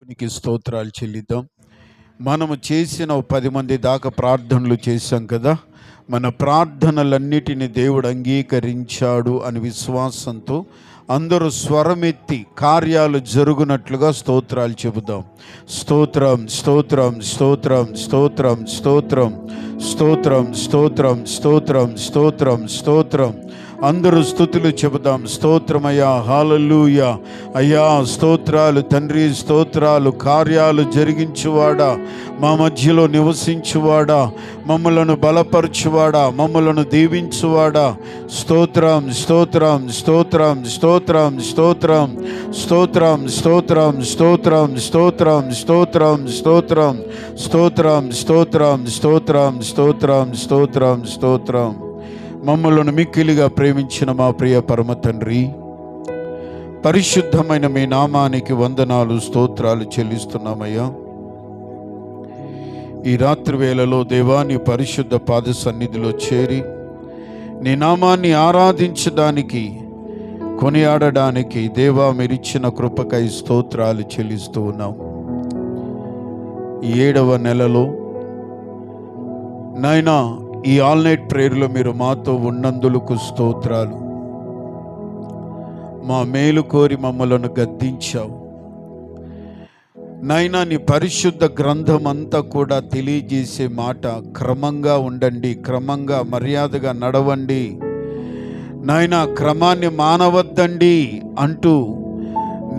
దేవునికి స్తోత్రాలు చెల్లిద్దాం. మనము చేసిన 10 మంది దాకా ప్రార్థనలు చేశాం కదా. మన ప్రార్థనలన్నిటిని దేవుడు అంగీకరించాడు అని విశ్వాసంతో అందరూ స్వరమెత్తి కార్యాలు జరుగునట్లుగా స్తోత్రాలు చెబుదాం. స్తోత్రం స్తోత్రం స్తోత్రం స్తోత్రం స్తోత్రం స్తోత్రం స్తోత్రం స్తోత్రం స్తోత్రం స్తోత్రం. అందరూ స్తుతులు చెబుదాం. స్తోత్రమయ్యా, హల్లెలూయా. అయ్యా స్తోత్రాలు తండ్రి, స్తోత్రాలు. కార్యాలు జరిగించువాడా, మా మధ్యలో నివసించువాడా, మమ్మలను బలపరచువాడా, మమ్మలను దీవించువాడా, స్తోత్రం స్తోత్రం స్తోత్రం స్తోత్రం స్తోత్రం స్తోత్రం స్తోత్రం స్తోత్రం స్తోత్రం స్తోత్రం స్తోత్రం స్తోత్రం స్తోత్రం స్తోత్రం స్తోత్రం స్తోత్రం స్తోత్రం. మమ్మలను మిక్కిలిగా ప్రేమించిన మా ప్రియ పరమ తండ్రి, పరిశుద్ధమైన మీ నామానికి వందనాలు, స్తోత్రాలు చెల్లిస్తున్నామయ్యా. ఈ రాత్రి వేళలో దేవా, నీ పరిశుద్ధ పాద సన్నిధిలో చేరి నీ నామాన్ని ఆరాధించడానికి, కొనియాడడానికి దేవా మీరిచ్చిన కృపకై స్తోత్రాలు చెల్లిస్తూ ఉన్నాం. ఈ 7వ నెలలో నాయనా, ఈ ఆల్ నైట్ ప్రేయర్లో మీరు మాతో ఉన్నందులకు స్తోత్రాలు. మా మేలు కోరి మమ్మలను గద్దించావు నాయనా. నీ పరిశుద్ధ గ్రంథం అంతా కూడా తెలియజేసే మాట, క్రమంగా ఉండండి, క్రమంగా మర్యాదగా నడవండి నాయనా, క్రమాన్ని మానవద్దండి అంటూ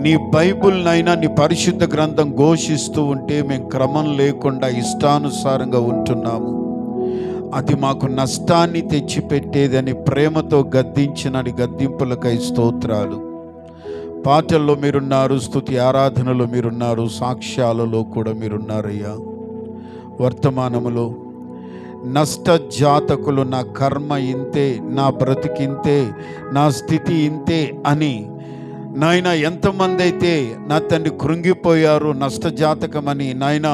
నీ బైబుల్ నైనా, నీ పరిశుద్ధ గ్రంథం ఘోషిస్తూ ఉంటే మేము క్రమం లేకుండా ఇష్టానుసారంగా ఉంటున్నాము. అది మాకు నష్టాన్ని తెచ్చిపెట్టేదని ప్రేమతో గద్దించిన గద్దింపులకై స్తోత్రాలు. పాటల్లో మీరున్నారు, స్తుతి ఆరాధనలో మీరున్నారు, సాక్ష్యాలలో కూడా మీరున్నారయ్యా. వర్తమానములో నష్ట జాతకులు, నా కర్మ ఇంతే, నా బ్రతికింతే, నా స్థితి ఇంతే అని నాయన ఎంతమంది అయితే నా తండ్రి కృంగిపోయారు, నష్టజాతకమని నాయన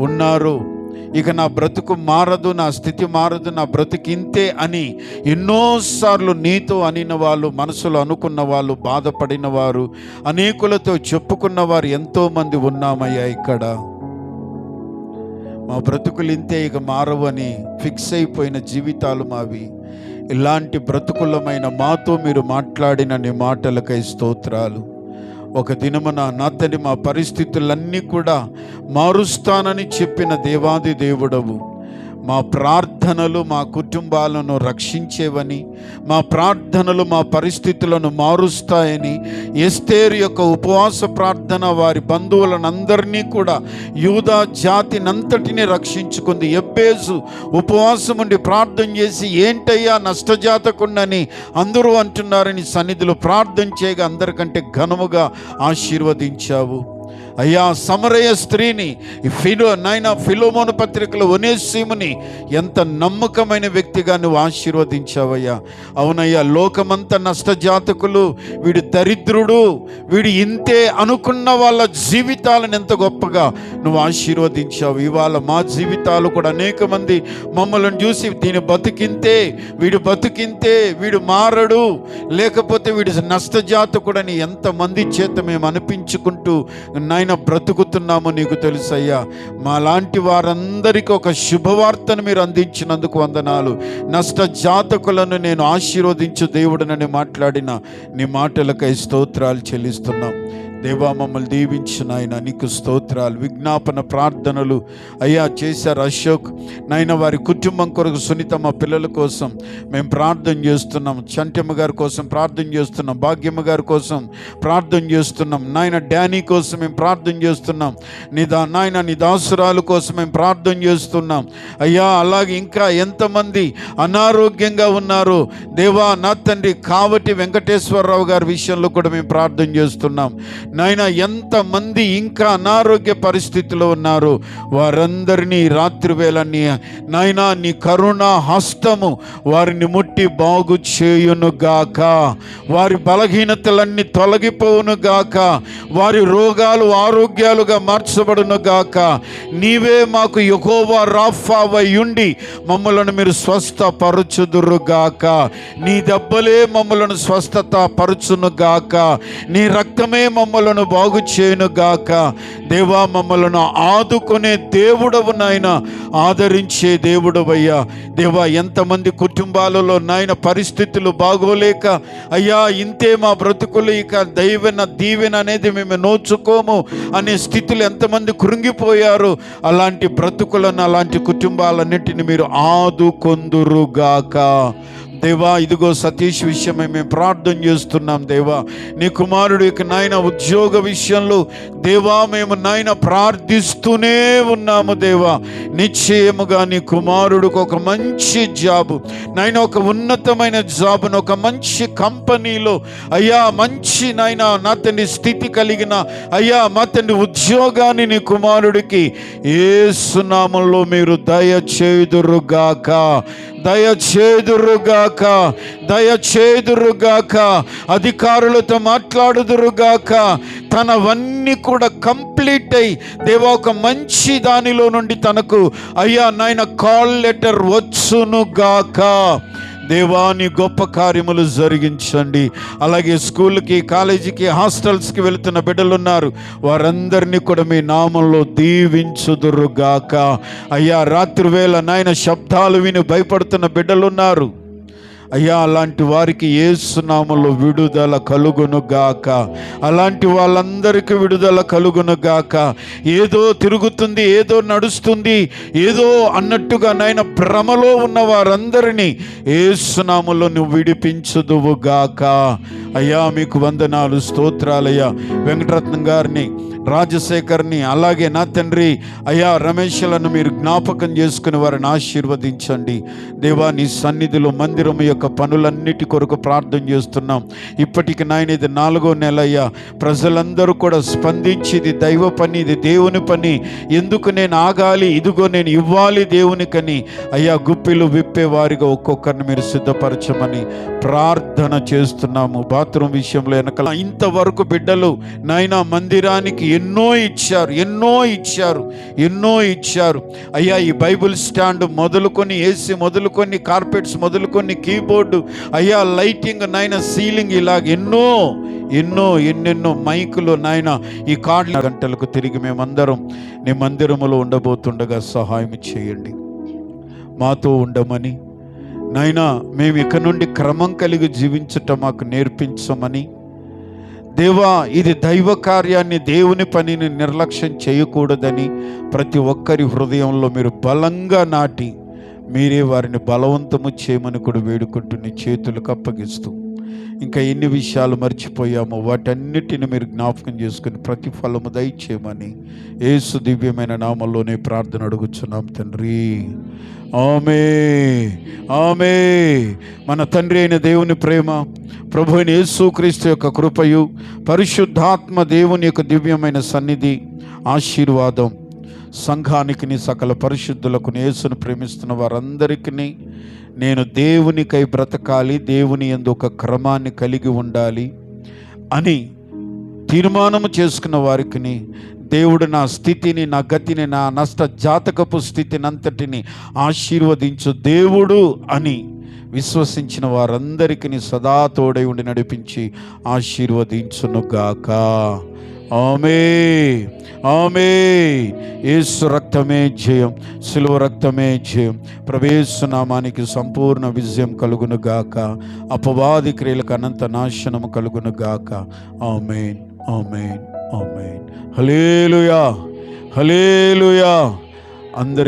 ఉన్నారు. ఇక నా బ్రతుకు మారదు, నా స్థితి మారదు, నా బ్రతికింతే అని ఎన్నోసార్లు నీతో అనిన వాళ్ళు, మనసులో అనుకున్న వాళ్ళు, బాధపడిన వారు, అనేకులతో చెప్పుకున్న వారు ఎంతోమంది ఉన్నామయ్యా. ఇక్కడ మా బ్రతుకులు ఇంతే, ఇక మారవు అని ఫిక్స్ అయిపోయిన జీవితాలు మావి. ఇలాంటి బ్రతుకులమైన మాతో మీరు మాట్లాడిన నీ మాటలకై స్తోత్రాలు. ఒక దినమున నా తండ్రి మా పరిస్థితులన్నీ కూడా మారుస్తానని చెప్పిన దేవాది దేవుడవు. మా ప్రార్థనలు మా కుటుంబాలను రక్షించేవని, మా ప్రార్థనలు మా పరిస్థితులను మారుస్తాయని, ఎస్తేరు యొక్క ఉపవాస ప్రార్థన వారి బంధువులనందరినీ కూడా, యూదా జాతినంతటిని రక్షించుకుంది. ఎబ్బేజు ఉపవాసం ఉండి ప్రార్థన చేసి, ఏంటయ్యా నష్టజాతకుండని అందరూ అంటున్నారని సన్నిధిలో ప్రార్థన చేయగా అందరికంటే ఘనముగా ఆశీర్వదించావు అయ్యా. సమరయ స్త్రీని, ఫిలోమోను పత్రికలో ఒనేసిముని ఎంత నమ్మకమైన వ్యక్తిగా నువ్వు ఆశీర్వదించావయ్యా. అవునయ్యా, లోకమంతా నష్టజాతకులు, వీడు దరిద్రుడు, వీడు ఇంతే అనుకున్న వాళ్ళ జీవితాలను ఎంత గొప్పగా నువ్వు ఆశీర్వదించావు. ఇవాళ మా జీవితాలు కూడా అనేక మంది మమ్మల్ని చూసి, దీని బతికింతే, వీడు బతికింతే, వీడు మారడు, లేకపోతే వీడు నష్టజాతకుడని ఎంతమంది చేత మేము అనిపించుకుంటూ నాయన బ్రతుకుతున్నాము. నీకు తెలుసయ్యా. మా లాంటి వారందరికీ ఒక శుభవార్తను మీరు అందించినందుకు వందనాలు. నష్ట జాతకులను నేను ఆశీర్వదించు దేవుడనని మాట్లాడిన నీ మాటలకై స్తోత్రాలు చెల్లిస్తున్నాం. దేవా, మమ్మల్ని దీవించు నాయన, నీకు స్తోత్రాలు. విజ్ఞాపన ప్రార్థనలు అయ్యా చేశారు అశోక్ నాయన, వారి కుటుంబం కొరకు, సునీతమ్మ పిల్లల కోసం మేము ప్రార్థన చేస్తున్నాం. చంటమ్మ గారి కోసం ప్రార్థన చేస్తున్నాం, భాగ్యమ్మ గారి కోసం ప్రార్థన చేస్తున్నాం నాయన, డానీ కోసం మేము ప్రార్థన చేస్తున్నాం, నాయన నీ దాసురాలు కోసం మేము ప్రార్థన చేస్తున్నాం అయ్యా. అలాగే ఇంకా ఎంతమంది అనారోగ్యంగా ఉన్నారు దేవా, నా తండ్రి కావటి వెంకటేశ్వరరావు గారి విషయంలో కూడా మేము ప్రార్థన చేస్తున్నాం నాయన. ఎంతమంది ఇంకా అనారోగ్య పరిస్థితిలో ఉన్నారు వారందరినీ రాత్రి వేళ నాయన నీ కరుణ హస్తము వారిని ముట్టి బాగు చేయునుగాక, వారి బలహీనతలన్నీ తొలగిపోవునుగాక, వారి రోగాలు ఆరోగ్యాలుగా మార్చబడునుగాక. నీవే మాకు యెహోవా రాఫావై ఉండి మమ్మలను మీరు స్వస్థపరచుదురుగాక. నీ దెబ్బలే మమ్మలను స్వస్థత పరచునుగాక, నీ రక్తమే మమ్మల్ని మమ్మలను బాగు చేయను గాక. దేవా, మమ్మలను ఆదుకునే దేవుడవు నాయన, ఆదరించే దేవుడవయ్యా. దేవా, ఎంతమంది కుటుంబాలలో నాయన పరిస్థితులు బాగోలేక అయ్యా ఇంతే మా బ్రతుకులు, ఇక దీవెన అనేది మేము నోచుకోము అనే స్థితిలో ఎంతమంది కృంగిపోయారు. అలాంటి బ్రతుకులను, అలాంటి కుటుంబాలన్నిటిని మీరు ఆదుకొందురుగాక. దేవా, ఇదిగో సతీష్ విషయమై మేము ప్రార్థన చేస్తున్నాం. దేవా, నీ కుమారుడు ఇక నాయన ఉద్యోగ విషయంలో దేవా మేము నాయన ప్రార్థిస్తూనే ఉన్నాము. దేవా, నిశ్చయముగా నీ కుమారుడికి ఒక మంచి జాబు నాయన, ఒక ఉన్నతమైన జాబును ఒక మంచి కంపెనీలో అయ్యా మంచి నాయన నా తండ్రి స్థితి కలిగిన అయ్యా మా తండ్రి ఉద్యోగాన్ని నీ కుమారుడికి యేసు నామములో మీరు దయచేయుదురుగాక, దయచేదురుగాక, దయచేదురుగాక. అధికారులతో మాట్లాడుదురుగాక. తనవన్నీ కూడా కంప్లీట్ అయి దేవా ఒక మంచి దానిలో నుండి తనకు అయ్యా నాయన కాల్ లెటర్ వచ్చునుగాక. దేవా, నీ గొప్ప కార్యములు జరిగించండి. అలాగే స్కూల్కి, కాలేజీకి, హాస్టల్స్కి వెళుతున్న బిడ్డలున్నారు, వారందరినీ కూడా మీ నామంలో దీవించుదురుగాక. అయ్యా, రాత్రి వేళ నాయన శబ్దాలు విని భయపడుతున్న బిడ్డలున్నారు అయ్యా, అలాంటి వారికి యేసు నామములో విడుదల కలుగునుగాక. అలాంటి వాళ్ళందరికీ విడుదల కలుగునుగాక. ఏదో తిరుగుతుంది, ఏదో నడుస్తుంది, ఏదో అన్నట్టుగా నాయన భ్రమలో ఉన్న వారందరినీ యేసు నామములో నువ్వు విడిపించుదువుగాక. అయ్యా, మీకు వందనాలు, స్తోత్రాలయ్యా. వెంకటరత్నం గారిని, రాజశేఖర్ని, అలాగే నా తండ్రి అయ్యా రమేష్లను మీరు జ్ఞాపకం చేసుకుని వారిని ఆశీర్వదించండి. దేవా, నీ సన్నిధిలో మందిరం యొక్క పనులన్నిటి కొరకు ప్రార్థన చేస్తున్నాం. ఇప్పటికి నాయన ఇది 4వ నెల అయ్యా. ప్రజలందరూ కూడా స్పందించి ఇది దైవ పని, ఇది దేవుని పని, ఎందుకు నేను ఆగాలి, ఇదిగో నేను ఇవ్వాలి దేవునికని అయ్యా గుప్పిలు విప్పే వారిగా ఒక్కొక్కరిని మీరు సిద్ధపరచమని ప్రార్థన చేస్తున్నాము. బాత్రూమ్ విషయంలో వెనకాల ఇంతవరకు బిడ్డలు నాయన మందిరానికి ఎన్నో ఇచ్చారు అయ్యా. ఈ బైబిల్ స్టాండ్ మొదలుకొని, ఏసీ మొదలుకొని, కార్పెట్స్ మొదలుకొని, కీబోర్డు అయ్యా, లైటింగ్ నాయన, సీలింగ్, ఇలాగ ఎన్నెన్నో మైకులు నాయన, ఈ కార్డుల గంటలకు తిరిగి మేమందరం నీ మందిరములో ఉండబోతుండగా సహాయం చేయండి. మాతో ఉండమని నాయనా, మేము ఇక నుండి క్రమం కలిగి జీవించటం మాకు నేర్పించమని దేవా, ఇది దైవ కార్యాన్ని, దేవుని పనిని నిర్లక్ష్యం చేయకూడదని ప్రతి ఒక్కరి హృదయంలో మీరు బలంగా నాటి మీరే వారిని బలవంతము చేయమని కూడా వేడుకుంటూ నీ చేతులకు అప్పగిస్తూ, ఇంకా ఎన్ని విషయాలు మర్చిపోయామో వాటన్నిటిని మీరు జ్ఞాపకం చేసుకుని ప్రతిఫలము దయచేయమని యేసు దివ్యమైన నామములోనే ప్రార్థన అడుగుచున్నాం తండ్రి. ఆమేన్, ఆమేన్. మన తండ్రి అయిన దేవుని ప్రేమ, ప్రభు అయిన యేసుక్రీస్తు యొక్క కృపయు, పరిశుద్ధాత్మ దేవుని యొక్క దివ్యమైన సన్నిధి, ఆశీర్వాదం సంఘానికి, సకల పరిశుద్ధులకు, యేసును ప్రేమిస్తున్న వారందరికీ నేను దేవునికై బ్రతకాలి, దేవుని యందు ఒక క్రమాన్ని కలిగి ఉండాలి అని తీర్మానము చేసుకున్న వారికి దేవుడు నా స్థితిని, నా గతిని, నా నష్ట జాతకపు స్థితిని అంతటిని ఆశీర్వదించు దేవుడు అని విశ్వసించిన వారందరికీ సదా తోడై ఉండి నడిపించి ఆశీర్వదించునుగాక. ఆమేన్, ఆమేన్. యేసు రక్తమే జయం, శిలువ రక్తమే జయం. యేసు నామానికి సంపూర్ణ విజయం కలుగునుగాక. అపవాది క్రియలకు అనంత నాశనము కలుగునుగాక. ఆమేన్, ఆమేన్, ఆమేన్. హల్లెలూయా, హల్లెలూయా. అందరికీ